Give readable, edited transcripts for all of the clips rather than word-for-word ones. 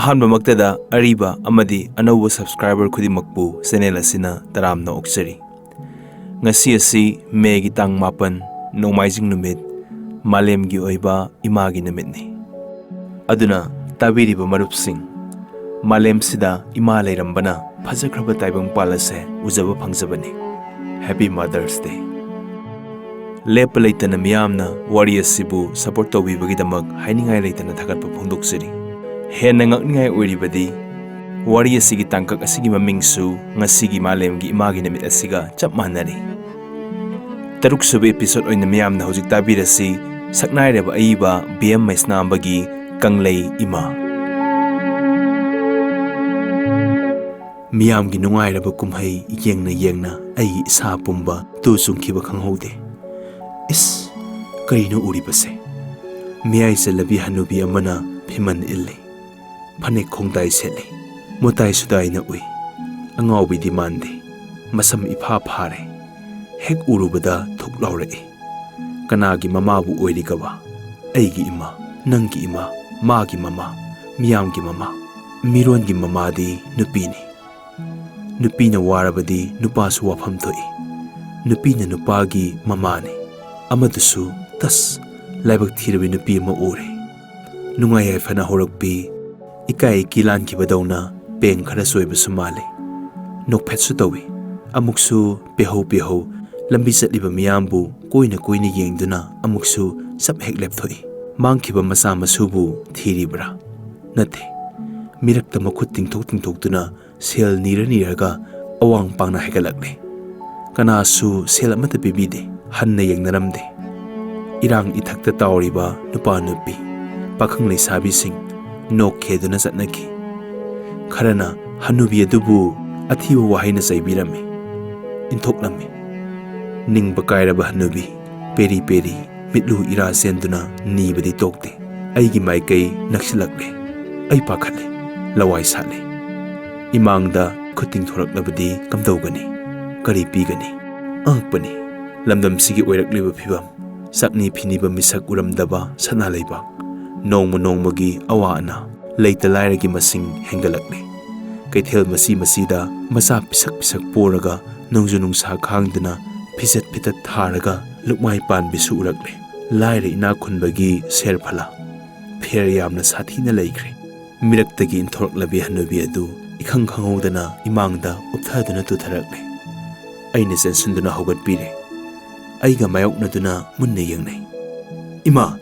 ꯑꯍꯥꯟꯕꯃꯛꯇꯗ ꯑꯔꯤꯕ ꯑꯃꯗꯤ ꯑꯅꯧꯕ ꯁꯕꯁꯀ꯭ꯔꯥꯏꯕꯔ ꯈꯨꯗꯤꯡꯃꯛꯄꯨ ꯆꯦꯅꯦꯜ ꯑꯁꯤꯅ ꯇꯔꯥꯝꯅ ꯑꯣꯛꯆꯔꯤ꯫ ꯉꯁꯤ ꯑꯁꯤ ꯃꯦꯒꯤ ꯇꯥꯡ 8 ꯅꯣꯡꯃꯥꯏꯖꯤꯡ ꯅꯨꯃꯤꯠ ꯃꯥꯂꯦꯝꯒꯤ ꯑꯣꯏꯕ ꯏꯃꯥꯒꯤ ꯅꯨꯃꯤꯠꯅꯤ꯫ ꯑꯗꯨꯅ ꯇꯥꯕꯤꯔꯤꯕ ꯃꯔꯨꯞꯁꯤꯡ, ꯃꯥꯂꯦꯝꯁꯤꯗ ꯏꯃꯥ ꯂꯩꯔꯝꯕꯅ ꯐꯖꯈ꯭ꯔꯕ ꯇꯥꯏꯕꯪꯄꯥꯜ ꯑꯁꯦ ꯎꯖꯕ ꯐꯪꯖꯕꯅꯤ꯫ ꯍꯦꯄꯤ ꯃꯥꯗꯔꯁ ꯗꯦ! ꯂꯦꯞꯄ ꯂꯩꯇꯅ ꯃꯤꯌꯥꯝꯅ ꯋꯥꯔꯤ ꯑꯁꯤꯕꯨ ꯁꯄꯣꯔꯠ ꯇꯧꯕꯤꯕꯒꯤꯗꯃꯛ ꯍꯥꯏꯅꯤꯡꯉꯥꯏ ꯂꯩꯇꯅ ꯊꯥꯒꯠꯄ ꯐꯣꯡꯗꯣꯛꯆꯔꯤ꯫ ꯍꯦꯟꯅ ꯉꯛꯅꯤꯡꯉꯥꯏ ꯑꯣꯏꯔꯤꯕꯗꯤ ꯋꯥꯔꯤ ꯑꯁꯤꯒꯤ ꯇꯥꯡꯀꯛ ꯑꯁꯤꯒꯤ ꯃꯃꯤꯡꯁꯨ ꯉꯁꯤꯒꯤ ꯃꯥꯂꯦꯝꯒꯤ ꯏꯃꯥꯒꯤ ꯅꯨꯃꯤꯠ ꯑꯁꯤꯒ ꯆꯞ ꯃꯥꯟꯅꯔꯤ꯫ 6ꯁꯨꯕ ꯑꯦꯄꯤꯁꯣꯗ ꯑꯣꯏꯅ ꯃꯤꯌꯥꯝꯅ ꯍꯧꯖꯤꯛ ꯇꯥꯕꯤꯔꯁꯤ ꯁꯛꯅꯥꯏꯔꯕ ꯑꯏꯕ ꯕꯤ.ꯑꯦꯝ. ꯃꯩꯁꯅꯥꯝꯕꯒꯤ ꯀꯪꯂꯩ ꯏꯃꯥ꯫ ꯃꯤꯌꯥꯝꯒꯤ ꯅꯨꯡꯉꯥꯏꯔꯕ ꯀꯨꯝꯍꯩ ꯌꯦꯡꯅ ꯌꯦꯡꯅ ꯑꯩꯒꯤ ꯏꯁꯥ ꯄꯨꯝꯕ ꯇꯨ ꯆꯨꯡꯈꯤꯕ ꯈꯪꯍꯧꯗꯦ꯫ ꯏꯁ! ꯀꯔꯤꯅꯣ ꯎꯔꯤꯕꯁꯦ? ꯃꯤꯌꯥꯏ ꯆꯜꯂꯕꯤ ꯍꯅꯨꯕꯤ ꯑꯃꯅ ꯐꯤꯃꯟ ꯏꯜꯂꯤ, ꯐꯅꯦꯛ ꯈꯣꯡꯗꯥꯏ ꯁꯦꯠꯂꯤ, ꯃꯨꯇꯥꯏ ꯁꯨꯗꯥꯏꯅ ꯎꯏ꯫ ꯑꯉꯥꯎꯕꯤꯗꯤ ꯃꯥꯟꯗꯦ, ꯃꯁꯝ ꯏꯐꯥ ꯐꯥꯔꯦ, ꯍꯦꯛ ꯎꯔꯨꯕꯗ ꯊꯨꯛ ꯂꯥꯎꯔꯛꯏ꯫ ꯀꯅꯥꯒꯤ ꯃꯃꯥꯕꯨ ꯑꯣꯏꯔꯤꯒꯕ? ꯑꯩꯒꯤ ꯏꯃꯥ, ꯅꯪꯒꯤ ꯏꯃꯥ, ꯃꯥꯒꯤ ꯃꯃꯥ, ꯃꯤꯌꯥꯝꯒꯤ ꯃꯃꯥ꯫ ꯃꯤꯔꯣꯟꯒꯤ ꯃꯃꯥꯗꯤ ꯅꯨꯄꯤꯅꯤ꯫ ꯅꯨꯄꯤꯅ ꯋꯥꯔꯕꯗꯤ ꯅꯨꯄꯥꯁꯨ ꯋꯥꯐꯝ ꯊꯣꯛꯏ꯫ ꯅꯨꯄꯤꯅ ꯅꯨꯄꯥꯒꯤ ꯃꯃꯥꯅꯤ꯫ ꯑꯃꯗꯨꯁꯨ ꯇꯁ ꯂꯥꯏꯕꯛ ꯊꯤꯔꯕꯤ ꯅꯨꯄꯤ ꯑꯃ ꯎꯔꯦ꯫ ꯅꯨꯡꯉꯥꯏ ꯌꯥꯏꯐꯅ ꯍꯧꯔꯛꯄꯤ, ꯏꯀꯥꯏ ꯏꯀꯤ ꯂꯥꯟꯈꯤꯕꯗꯧꯅ ꯄꯦꯡ ꯈꯔ ꯆꯣꯏꯕꯁꯨ ꯃꯥꯜꯂꯤ꯫ ꯅꯣꯛꯐꯦꯠꯁꯨ ꯇꯧꯏ꯫ ꯑꯃꯨꯛꯁꯨ ꯄꯦꯍꯧ ꯂꯝꯕꯤ ꯆꯠꯂꯤꯕ ꯃꯤꯌꯥꯝꯕꯨ ꯀꯣꯏꯅ ꯀꯣꯏꯅ ꯌꯦꯡꯗꯨꯅ ꯑꯃꯨꯛꯁꯨ ꯆꯞ ꯍꯦꯛ ꯂꯦꯞꯊꯣꯛꯏ꯫ ꯃꯥꯡꯈꯤꯕ ꯃꯆꯥ ꯃꯁꯨꯕꯨ ꯊꯤꯔꯤꯕ꯭ꯔꯥ? ꯅꯠꯇꯦ, ꯃꯤꯔꯛꯇ ꯃꯈꯨꯠ ꯇꯤꯡꯊꯣꯛꯇꯨꯅ ꯁꯦꯜ ꯅꯤꯔꯒ ꯑꯋꯥꯡ ꯄꯥꯡꯅ ꯍꯥꯏꯒꯠꯂꯛꯂꯦ꯫ ꯀꯅꯥꯁꯨ ꯁꯦꯜ ꯑꯃꯠꯇ ꯄꯤꯕꯤꯗꯦ, ꯍꯟꯅ ꯌꯦꯡꯅꯔꯝꯗꯦ꯫ ꯏꯔꯥꯡ ꯏꯊꯛꯇ ꯇꯥꯎꯔꯤꯕ ꯅꯨꯄꯥ ꯅꯨꯄꯤ, ꯄꯥꯈꯪ ꯂꯩꯁꯥꯕꯤꯁꯤꯡ ꯅꯣꯛ ꯈꯦꯗꯨꯅ ꯆꯠꯅꯈꯤ꯫ ꯈꯔꯅ ꯍꯅꯨꯕꯤ ꯑꯗꯨꯕꯨ ꯑꯊꯤꯕ ꯋꯥꯍꯩꯅ ꯆꯩꯕꯤꯔꯝꯃꯤ, ꯏꯟꯊꯣꯛꯂꯝꯃꯤ꯫ ꯅꯤꯡꯕ ꯀꯥꯏꯔꯕ ꯍꯅꯨꯕꯤ ꯄꯦꯔꯤ ꯃꯤꯠꯂꯨ ꯏꯔꯥ ꯆꯦꯟꯗꯨꯅ ꯅꯤꯕꯗꯤ ꯇꯣꯛꯇꯦ꯫ ꯑꯩꯒꯤ ꯃꯥꯏꯀꯩ ꯅꯛꯁꯤꯜꯂꯛꯂꯦ꯫ ꯑꯩ ꯄꯥꯈꯠꯂꯦ, ꯂꯋꯥꯏ ꯁꯥꯠꯂꯦ꯫ ꯏꯃꯥꯡꯗ ꯈꯨꯠ ꯇꯤꯡꯊꯣꯔꯛꯂꯕꯗꯤ ꯀꯝꯗꯧꯒꯅꯤ? ꯀꯔꯤ ꯄꯤꯒꯅꯤ? ꯑꯉꯛꯄꯅꯤ ꯂꯝꯗꯝꯁꯤꯒꯤ ꯑꯣꯏꯔꯛꯂꯤꯕ ꯐꯤꯕꯝ꯫ ꯆꯛꯅꯤ ꯐꯤꯅꯤꯕ ꯃꯤꯁꯛ ꯎꯔꯝꯗꯕ ꯁꯅꯥ ꯂꯩꯕꯥꯛ꯫ ꯅꯣꯡꯃꯒꯤ ꯑꯋꯥ ꯑꯅꯥ, ꯂꯩꯇ ꯂꯥꯏꯔꯒꯤ ꯃꯁꯤꯡ ꯍꯦꯟꯒꯠꯂꯛꯂꯦ꯫ ꯀꯩꯊꯦꯜ ꯃꯆꯤꯗ ꯃꯆꯥ ꯄꯤꯁꯛ ꯄꯣꯔꯒ ꯅꯣꯡꯖꯨ ꯅꯨꯡꯁꯥ ꯈꯥꯡꯗꯨꯅ ꯐꯤꯖꯦꯠ ꯐꯤꯇꯠ ꯊꯥꯔꯒ ꯂꯨꯛꯃꯥꯏ ꯄꯥꯟꯕꯤꯁꯨ ꯎꯔꯛꯂꯦ꯫ ꯂꯥꯏꯔ ꯏꯅꯥꯛ ꯈꯨꯟꯕꯒꯤ ꯁꯦꯔꯐꯂꯥ, ꯐꯦꯔ ꯌꯥꯝꯅ ꯁꯥꯊꯤꯅ ꯂꯩꯈ꯭ꯔꯦ꯫ ꯃꯤꯔꯛꯇꯒꯤ ꯏꯟꯊꯣꯔꯛꯂꯕꯤ ꯍꯅꯨꯕꯤ ꯑꯗꯨ ꯏꯈꯪ ꯈꯪꯍꯧꯗꯅ ꯏꯃꯥꯡꯗ ꯎꯞꯊꯗꯨꯅ ꯇꯨꯊꯔꯛꯂꯦ꯫ ꯑꯩꯅ ꯆꯦꯟꯁꯤꯟꯗꯨꯅ ꯍꯧꯒꯠꯄꯤꯔꯦ꯫ ꯑꯩꯒ ꯃꯥꯌꯣꯛꯅꯗꯨꯅ ꯃꯨꯟꯅ ꯌꯦꯡꯅꯩ꯫ ꯏꯃꯥ,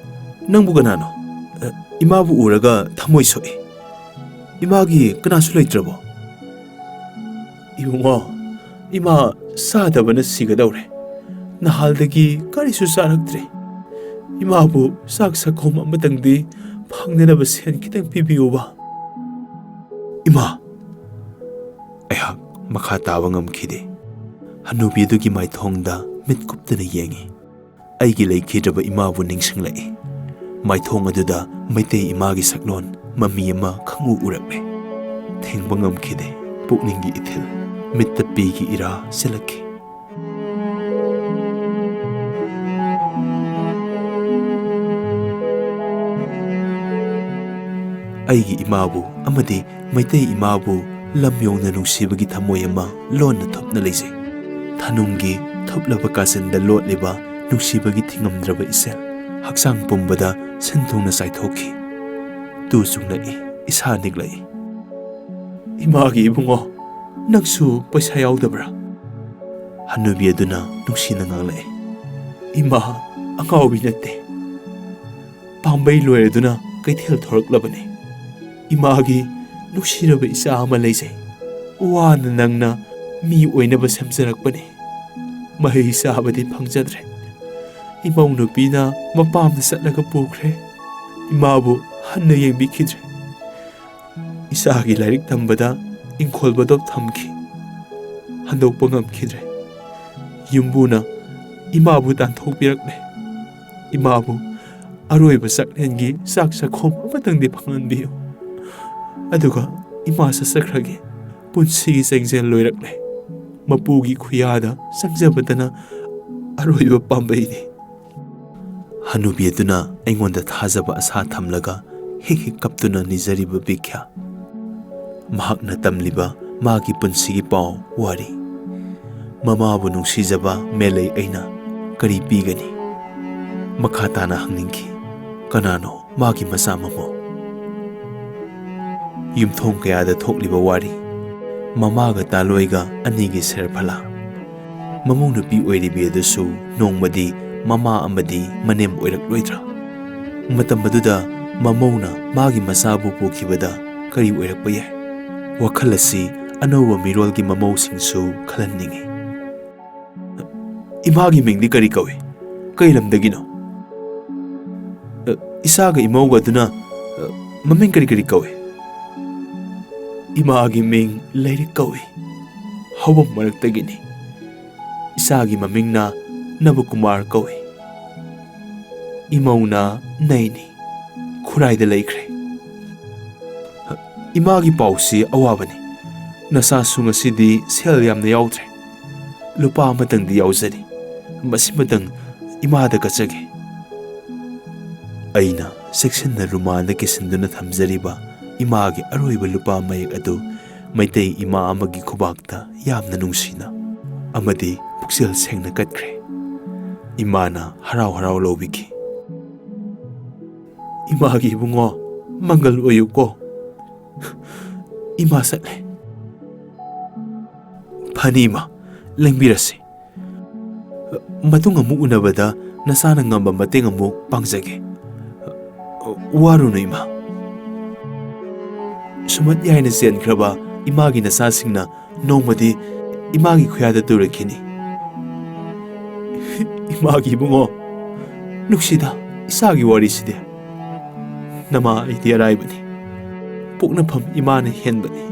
ꯅꯪꯕꯨ ꯀꯅꯥꯅꯣ? ꯏꯃꯥꯕꯨ ꯎꯔꯒ ꯊꯃꯣꯏ ꯁꯣꯛꯏ꯫ ꯏꯃꯥꯒꯤ ꯀꯅꯥꯁꯨ ꯂꯩꯇ꯭ꯔꯕꯣ? ꯏꯕꯨꯡꯉꯣ, ꯏꯃꯥ ꯆꯥꯗꯕꯅ ꯁꯤꯒꯗꯧꯔꯦ꯫ ꯅꯍꯥꯜꯗꯒꯤ ꯀꯔꯤꯁꯨ ꯆꯥꯔꯛꯇ꯭ꯔꯤ꯫ ꯏꯃꯥꯕꯨ ꯆꯥꯛ ꯁꯈꯣꯝ ꯑꯃꯇꯪꯗꯤ ꯐꯪꯅꯅꯕ ꯁꯦꯟ ꯈꯤꯇꯪ ꯄꯤꯕꯤꯌꯨꯕ꯫ ꯏꯃꯥ! ꯑꯩꯍꯥꯛ ꯃꯈꯥ ꯇꯥꯕ ꯉꯝꯈꯤꯗꯦ꯫ ꯍꯅꯨꯕꯤ ꯑꯗꯨꯒꯤ ꯃꯥꯏꯊꯣꯡꯗ ꯃꯤꯠ ꯀꯨꯞꯇꯅ ꯌꯦꯡꯉꯤ꯫ ꯑꯩꯒꯤ ꯂꯩꯈꯤꯗ꯭ꯔꯕ ꯏꯃꯥꯕꯨ ꯅꯤꯡꯁꯤꯡꯂꯛꯏ꯫ ꯃꯥꯏꯊꯣꯡ ꯑꯗꯨꯗ ꯃꯩꯇꯩ ꯏꯃꯥꯒꯤ ꯁꯛꯂꯣꯟ ꯃꯃꯤ ꯑꯃ ꯈꯪꯎ ꯎꯔꯛꯂꯦ꯫ ꯊꯦꯡꯕ ꯉꯝꯈꯤꯗꯦ ꯄꯨꯛꯅꯤꯡꯒꯤ ꯏꯊꯤꯜ꯫ ꯃꯤꯠꯇ ꯄꯤꯒꯤ ꯏꯔꯥ ꯆꯦꯜꯂꯛꯈꯤ꯫ ꯑꯩꯒꯤ ꯏꯃꯥꯕꯨ ꯑꯃꯗꯤ ꯃꯩꯇꯩ ꯏꯃꯥꯕꯨ ꯂꯝ ꯌꯧꯅ ꯅꯨꯡꯁꯤꯕꯒꯤ ꯊꯃꯣꯏ ꯑꯃ ꯂꯣꯟꯅ ꯊꯨꯞꯅ ꯂꯩꯖꯩ꯫ ꯊꯅꯨꯡꯒꯤ ꯊꯨꯞꯂꯕ ꯀꯥꯆꯤꯟꯗ ꯂꯣꯠꯂꯤꯕ ꯅꯨꯡꯁꯤꯕꯒꯤ ꯊꯤꯉꯝꯗ꯭ꯔꯕ ꯏꯆꯦꯜ ꯍꯛꯆꯥꯡ ꯄꯨꯝꯕꯗ ꯁꯤꯟ ꯊꯨꯡꯅ ꯆꯥꯏꯊꯣꯛꯈꯤ꯫ ꯇꯨ ꯆꯨꯡꯂꯛꯏ, ꯏꯁꯥ ꯅꯤꯛꯂꯛꯏ꯫ ꯏꯃꯥꯒꯤ ꯏꯕꯨꯡꯉꯣ, ꯅꯪꯁꯨ ꯄꯩꯁꯥ ꯌꯥꯎꯗꯕ꯭ꯔꯥ? ꯍꯅꯨꯕꯤ ꯑꯗꯨꯅ ꯅꯨꯡꯁꯤꯅ ꯉꯥꯡꯂꯛꯏ꯫ ꯏꯃꯥ ꯑꯉꯥꯎꯕꯤ ꯅꯠꯇꯦ, ꯄꯥꯝꯕꯩ ꯂꯣꯏꯔꯗꯨꯅ ꯀꯩꯊꯦꯜ ꯊꯣꯔꯛꯂꯕꯅꯤ꯫ ꯏꯃꯥꯒꯤ ꯅꯨꯡꯁꯤꯔꯕ ꯏꯆꯥ ꯑꯃ ꯂꯩꯖꯩ꯫ ꯋꯥꯅ ꯅꯪꯅ ꯃꯤ ꯑꯣꯏꯅꯕ ꯁꯦꯝꯖꯔꯛꯄꯅꯤ꯫ ꯃꯍꯩ ꯆꯥꯕꯗꯤ ꯐꯪꯖꯗ꯭ꯔꯦ꯫ ꯏꯃꯧ ꯅꯨꯄꯤꯅ ꯃꯄꯥꯝꯗ ꯆꯠꯂꯒ ꯄꯨꯈ꯭ꯔꯦ꯫ ꯏꯃꯥꯕꯨ ꯍꯟꯅ ꯌꯦꯡꯕꯤꯈꯤꯗ꯭ꯔꯦ꯫ ꯏꯆꯥꯒꯤ ꯂꯥꯏꯔꯤꯛ ꯇꯝꯕꯗ ꯏꯪꯈꯣꯜꯕꯗꯣ ꯊꯝꯈꯤ, ꯍꯟꯗꯣꯛꯄ ꯉꯝꯈꯤꯗ꯭ꯔꯦ꯫ ꯌꯨꯝꯕꯨꯅ ꯏꯃꯥꯕꯨ ꯇꯥꯟꯊꯣꯛꯄꯤꯔꯛꯂꯦ꯫ ꯏꯃꯥꯕꯨ ꯑꯔꯣꯏꯕ ꯆꯥꯛꯂꯦꯟꯒꯤ ꯆꯥꯛ ꯆꯈꯣꯝ ꯑꯃꯇꯪꯗꯤ ꯐꯪꯍꯟꯕꯤꯌꯨ, ꯑꯗꯨꯒ ꯏꯃꯥ ꯆꯠꯆꯈ꯭ꯔꯒꯦ꯫ ꯄꯨꯟꯁꯤꯒꯤ ꯆꯦꯡꯖꯦꯜ ꯂꯣꯏꯔꯛꯂꯦ꯫ ꯃꯄꯨꯒꯤ ꯈꯨꯌꯥꯗ ꯆꯪꯖꯕꯗꯅ ꯑꯔꯣꯏꯕ ꯄꯥꯝꯕꯩꯅꯤ꯫ ꯍꯅꯨꯕꯤ ꯑꯗꯨꯅ ꯑꯩꯉꯣꯟꯗ ꯊꯥꯖꯕ ꯑꯁꯥ ꯊꯝꯂꯒ ꯍꯦꯛ ꯀꯞꯇꯨꯅ ꯅꯤꯖꯔꯤꯕ ꯚꯤꯈ꯭ꯌꯥ mahakna tamliba magi punsigi pau wari. Mamabu nungsijaba melay aina kari pigani. Makhatana hangninki kanano magi masama mo. Yumthong kayada thokliba wari. Mamaga taloiga anigi serphala. Mamong nupi oiribi adusu nongmadi mama amadi manem oirak loidra. Matam baduda mamona magi masabu pokibada kari oirak payay. Wakhalasi anowa mirolgi mamau singsu khalanningi. Imagi mingdi kari kawi. Kay lamdagino. Isaga imauga duna maming kari kawi. Imagi ming layrik kawi. Hawam maraktagini. Isagi mamingna Nabukumar kawi. Imauna naini. Khuraida laikre. Imagi pausi awabani. Nasasunga sidi sel yamna yautre. Lupa matang di yauzani. Masimadang imada kachage. Aina section na rumana kisinduna thamzariba imagi aroiba lupa mayak adu maitay ima amagi kubakta yamna nungsina. Amadi puksil sengna katkre. Imana haraw lobiki. Imagi bungo mangal oyo ko. Ima satle. Panima lengbirasi. Matung amuk unabada nasana ngamba mateng amuk pangzage. Waru na ima. Sumat yay na siyan kraba imagi nasasing na nomadi imagi kuyada turakini. Imagi bungo nuksida isagi wariside. Nama iti araybani. Puknapam imana henbani.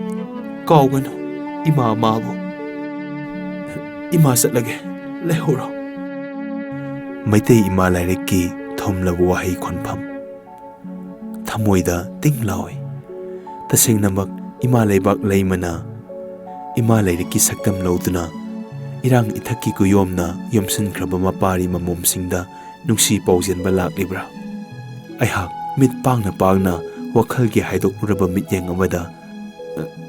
Kaugano ima mabu. Ima satlage lehoro. Maitay ima layriki thomlabu wahay khonpam. Thamoida tinglawi. Tasing namak ima laybak laymana. Ima layriki saktam lauduna. Irang ithaki kuyomna yomsan kraba mapari mamomsingda nungsi pausian balak libra. Ayhak mit pangna wakhalgi haidok uraba mityeng amada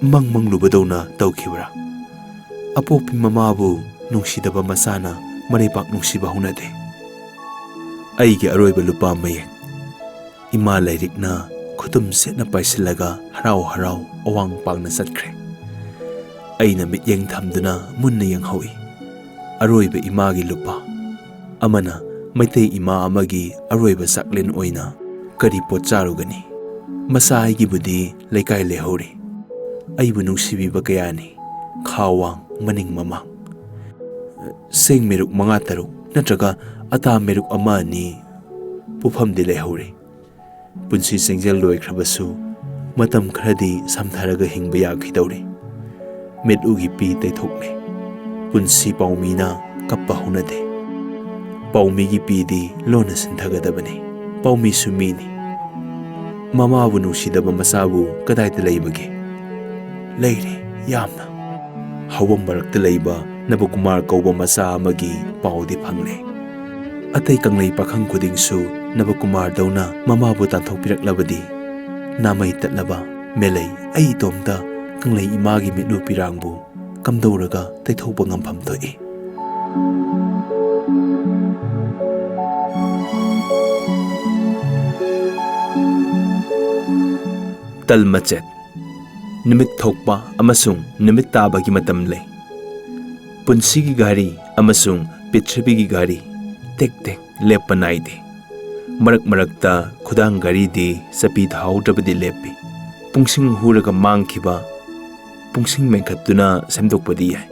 mang lubadaw tawkibra. Apopi mamabu nungsidaba masana maripak nungsiba hunade. Aigi aroiba lupa mayek. Ima layrik na khutum set na paisilaga haraw awang pangna satkre. Aina mityeng thamduna munna yang hawi. Aroiba imagi lupa. Amana maitay ima amagi aroiba saklin oina kari potcharugani. Masahi budi laikay lehori. Aibu nungsibiba kayani. Khawang maning mamang. Seng meruk mga taruk natraga ata meruk ama ni pufam di lehori. Punsi sengjal loy krabasu matam khradi samtharaga hingba yakhidawri. Medugi pi taythokle. Punsi paumina kappa hunade. Paumigi pi di lona sinthagadabani. Paumi sumini. Mamabu nungsidaba masabu kadayda laybagi. Layri yamna. Hawam barakta layba Nabukumar kauba masa amagi paudi phangle. Atay kanglay pakhang kudingsu Nabukumar dawna mamabu tanthok piraklabadi. Namay tatlaba melay ay itomda kanglay imagi mitlu pirangbu kamdawraga taythokpa ngampham to'i. Talmachet Nimit thokpa amasung nimit tabagi matam lay. Punsigi gari amasung Prithvigi gari tek lepa naide. Marakta khudang gari di sapi thawdrabadi lepi. Pungsing huraga mangkiba pungsing mengkhatuna semdokpadi yai.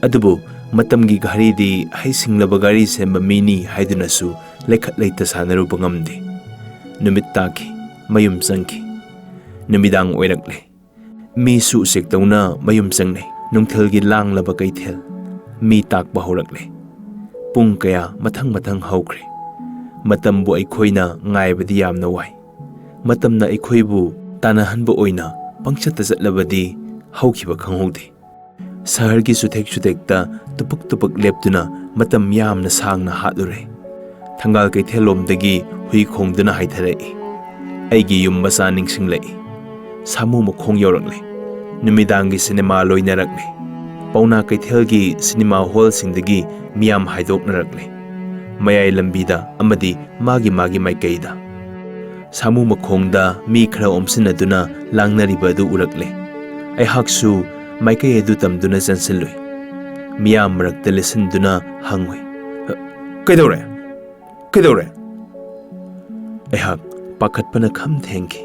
Adubu matamgi gari di haisinglaba gari semba mini haidunasu lekhat leita sanaruba ngamde. Numit taki mayum sangki. Numidang oirakle. Mi su sektawna mayum sangne. Nungthelgi langlaba kaithel. Mi takpa horakle. Pung kaya matang haukre. Matambu aikhoina ngaibadi yamna wai. Matamna aikhoibu tanahanba oina pangchatta chatlabadi haukiba khanghode. Sahargi sutekta tupak leptuna matam yamna sangna hatlure. Thangal kaithelomdagi hui khongduna haitharai. Aigi yum masa ningsinglai. Samu makhong yaurakle. नुमिदांगी cinema लोइनरक्ले पौना कैथेलगी cinema हॉलसिंदगी मियाम हाइदोकनरक्ले मयाई लंबीदा अमदी मागी मागी माइकैदा सामू मखोंगदा मी खरा ओमसिनदुना लांगनरिबा अदु उरक्ले अइहाकसु माइकै अदु तमदुना चनसिलुइ मियाम मरक्ता लिसनदुना हंगुइ कैदौरे कैदौरे अइहाक पाखतपना खम थेंगी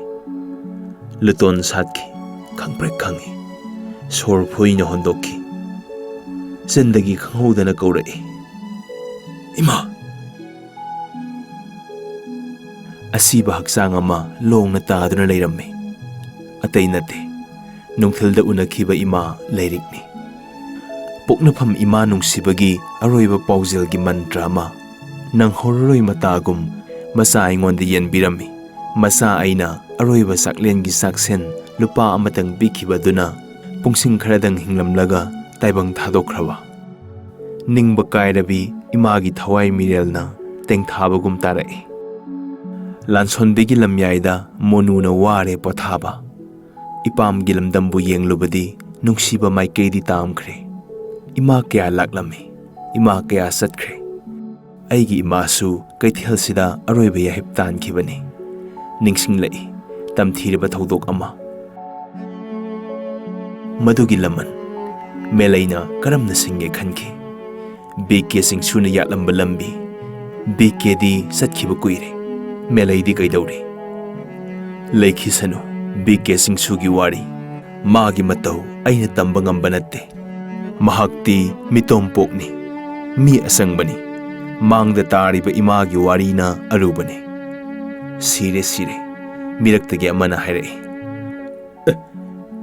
लुतोन साथकी खंगप्रेक खंगी सोर फुइना होंदोकी जिंदगी खंगौदना कौरई इमा असीबा हक्चांग अमा लोंगना तादुना लेरम्मे अतै नते नुंगथिलदा उनखिबा इमा लेरिकनी पोकनफम इमा नुंगसिबगी अरोइबा पाउजेलगी मंत्र अमा नंगहोररोइ मतागुम मसा आइंगोंदा येनबिरम्मी मसा आइना अरोइबा साक्लेनगी साक्सेन लुपा अमतंग बिखिबदुना पुंसिंग खरदंग हिंगलमलगा ताइबंग थादोख्रबा निंगबा कायरबी इमागी थवाई मिरेलना तेंगथाबगुम तारई लानसोनबेगी लमयाइदा मोनुना वारे पोथाबा इपामगी लमदंबु येंगलुबदी नुंगसिबा माइकेदी तामख्रे इमा कया लाक्लमे इमा कया सत्ख्रे अइगी इमासु कैथेलसिदा अरोइबा याहिब तानखिबनी निंगसिंगलई तमथीरबा थौदोक अमा मधुगी लमन मेलैना करमना सिंगे खनखि बीके सिंगसुना यालंबा लंबी बीकेदी सत्खिबा कुइरे मेलैदी कैदौरे लेखिसनु बीके सिंगसुगी वारी मागी मतौ अइना तंबा ngamba नत्ते महाक्ति मितोम पोकनी मी असंगबनी मांगदा तारिबा इमागी वारीना अरुबने सिरे सिरे मिरक्तगे अमना हाइरई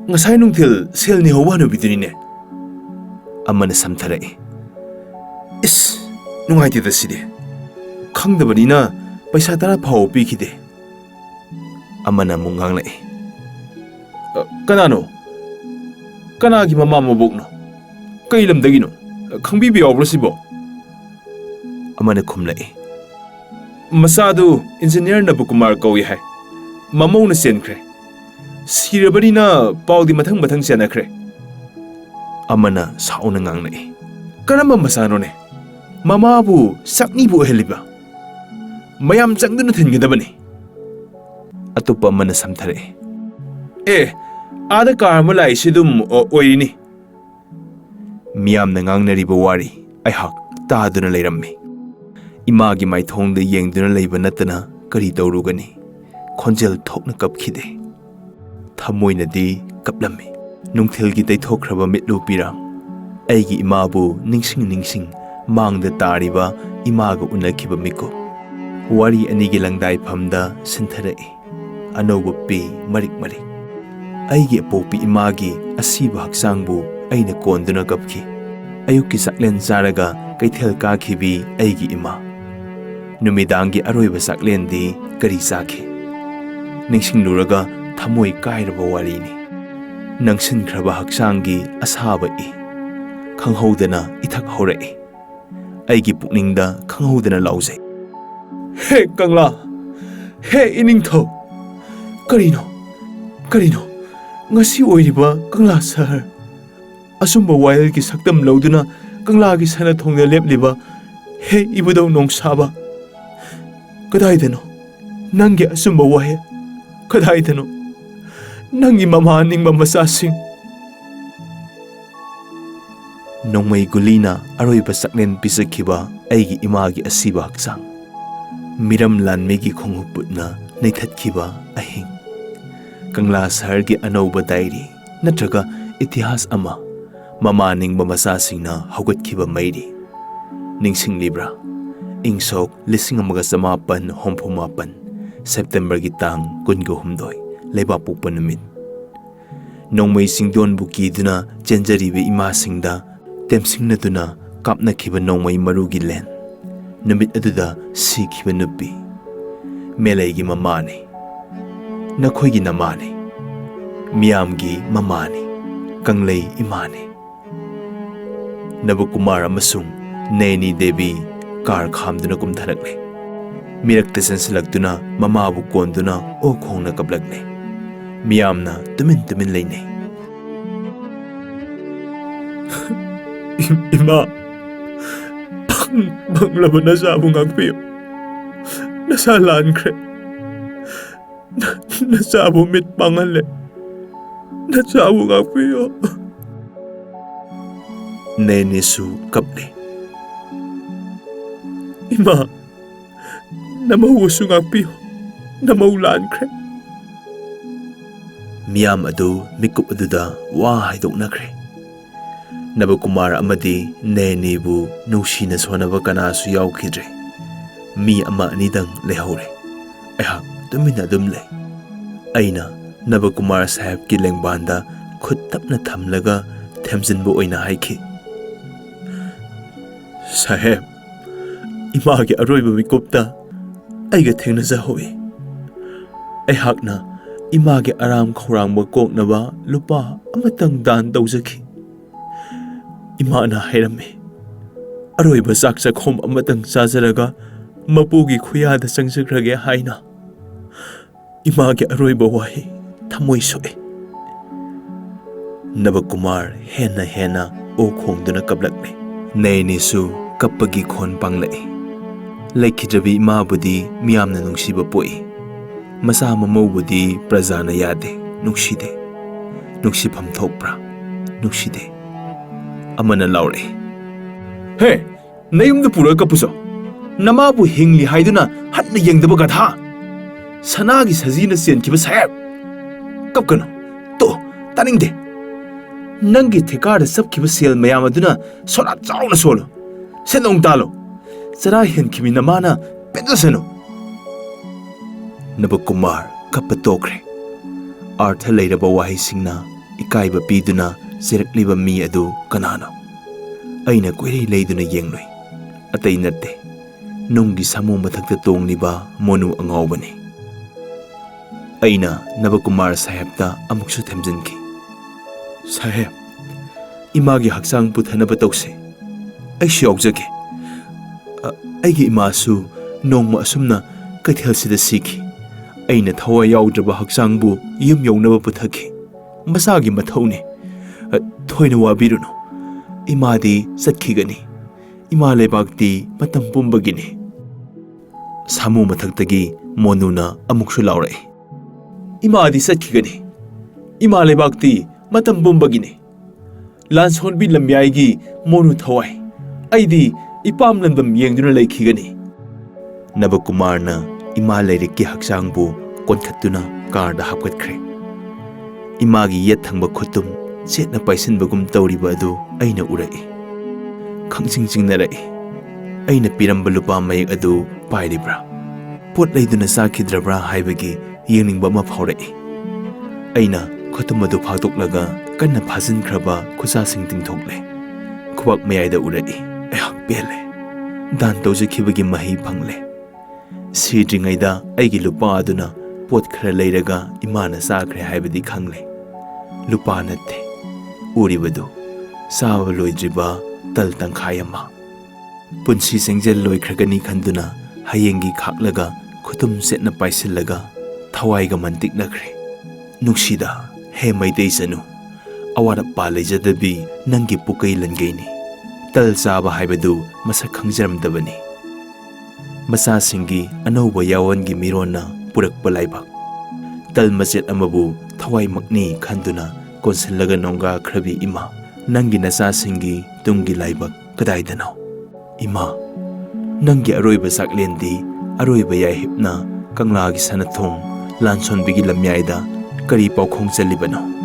ngasai nungthil selni howanu bidunine amana samtharai is nungaiti da side khangdabanina paisa tara phau pikhide amana mungang lai kanano kanagi mama mobokno kailamdagino khangbi bi awbro sibo amana khumlai masadu engineer nabukumar kawi hai mamona senkhre सिरबनीना पाउदी मथंग मथंग सेनखरे Amna साउना ngangnai करम मसानोने ममाबु sakniबु हेलिबा मयाम चंगदुना थिनगदबनी अतुप्पा मन समथरे ए आदा car मलाई सिदुम ओइरिनी मियामना ngangnariba wari अइहाक तादुना लेरम्मे Imangi माइथोंगदा येंगदुना लेबा नतना करी तौरुगनी खोंजेल थोकना कपखिदे थमोइनदी कपलम्मे नुंगथिलगी तैथोख्रबा मिटलु पिरांग अइगी इमाबु निंगसिंग निंगसिंग मांगदा तारिबा इमागा उनखिबा मिको वारी अनिगी लंगदाई फमदा सिंथरई अनौबा P Marik Marik अइगी अपोपी Imangi असीबा हक्सांगबु अइना कोंदुना कपखि अयुक्की साक्लेन चारगा कैथेल काखिबी अइगी इमा नुमिदांगी अरोइबा साक्लेनदी करी चाखि निंगसिंगलुरगा थमोई कायरबा वारीनी नंगसिनख्रबा हक्सांगी असाबा इ खंगहौदना इथक हौरई अइगी पुकनिंगदा खंगहौदना लाउजै हे कंगला हे इनिंगथौ करिनो करिनो ngasi oiriba kangla sahar asumba wail ki saktam lauduna kangla gi sana thongda lepliba he ibudau nongsaba kadaidano nangi asumba wahe kadaidano nangi mama ningba masasing nongmai gulina aroiba saklen pisakhiba aigi imagi asiba haksang miram lanmegi khonghuputna neithatkhiba ahing kangla sahar gi anauba dairi natraga itihas ama mama ningba masasingna haugatkhiba mairi ningsing libra ingsok lising amaga samapan hompumapan September gi tang kungo humdoi leiba pukpa numit nongmai singdon buki duna chenjari be ima singda temsingna duna kapna khiba nongmai marugi len numit aduda sikhiba nupi melai gi mamane nakhoi gi namane miyam gi mamane kanglei imane Nabukumar amasung Neni Devi kar khamduna kumtharakle mirakta sansalakduna mamabu konduna o khongna kaplagne miyamna tumin tumin leinei Ima, banglaba nasabu ngakpiyo. Nasalaan kre. Nasabu mit pangale. Nasabu ngakpiyo. Nenisu kapli. Ima, namahusu ngakpiyo. Namaulaan kre. Miyam adu mikup aduda wa haidok nakre. Nabakumar amadi Nenibu nushina sonaba kanasu yaukidre. Mi ama anidang lehore. Ayhak tumina dumle. Aina Nabakumar sahib ki lengbanda khud tapna thamlaga themjinbu oina haiki. Sahib, ima ki aroiba mikupta aiga thengna jahoe. Ayhakna ima ki aram khorangba koknaba lupa amatang dan tawjaki. Ima na hairame. Aroiba saksa khom amatang sazaraga mapugi khuyada sangsakrage haina. Ima ki aroiba wahi thamoi soe. Nabakumar hena o khongduna kablakle. Nenisu kappagi khon panglai. Laikhijabi ima budi miyamna nungsiba poi. Masa mamau budi prajana yade nukside. Nuksipam thokpra nukside. Amana laure. Hey, nayumda pura kapuso. Namabu hingli haiduna hatna yengdaba gatha. Sanagi sajina sen kiba sahib. Kapkano. To, taningde. Nangi thekar sab kiba sel mayam aduna sora chauna solo. Senong talo. Sara hen kimi namana pedasano. Nabakumar kapatokre. Artha leiraba wahi singna ikaiba piduna Sirakliba mi adu kanano. Aina kweri leiduna yengloi. Atay natte. Nunggi samu mathagta tongliba monu angawbani. Aina Nabakumar sahibta amuksu themjinki. Sahib, imagi haksang puthanaba tawse. Ay siyawjage. Aigi imasu nongma asumna kaithelsida siki. Aina thawa yawdraba haksangbu yum yawnaba puthaki. Masagi mathawni. Thoina wabiruno. Imadi satkigani. Ima lebakti matam pumbagini. Samu mathagtagi monuna amuksu laurai. Imadi satkigani. Ima lebakti matam pumbagini. Lanson bi lamyaygi monu thawai. Aidi ipam landam yengduna laikhigani. Nabakumarna ima lairikki haksangbu konkhattuna karda hapkatkre. Imagi yet thangba khutum Setna paisin bagum tauriba adu aina urai. Khangsingngarai. Aina piramba lupa mayek adu pairibra. Pot leiduna sakhidrabra haibagi yeningba ma phaurai. Aina khotum adu phatoklaga kanna phajinkraba khusa sing tingthokle. Khubak mayaida urai. Ayhak pele. Dan tawjakhibagi mahi phangle. Sidringaida aigi lupa aduna pot khara leiraga imana sakre haibadi khangle. Lupa natte. Uribadu sawa loidriba tal tangkhayama. Punsi sengjel loikragani khanduna hayengi khaklaga khutum setna paisillaga thawaiga mantik nakre. Nuksida he maidei sanu. Awara palejadabi nangi pukai langeini. Tal saba haibadu masak khangjaramdabani. Masa singi anauba yawangi mirona purakpa laibak. Tal majet amabu thawai makni khanduna Konsilaga nonga krabi ima. Nangi nasa singi tungi laibak kadaidano. Ima, nangi aroiba saklendi aroiba yahipna kanglagi sanathong lanson bigi lamyaida kari paukhong chalibano.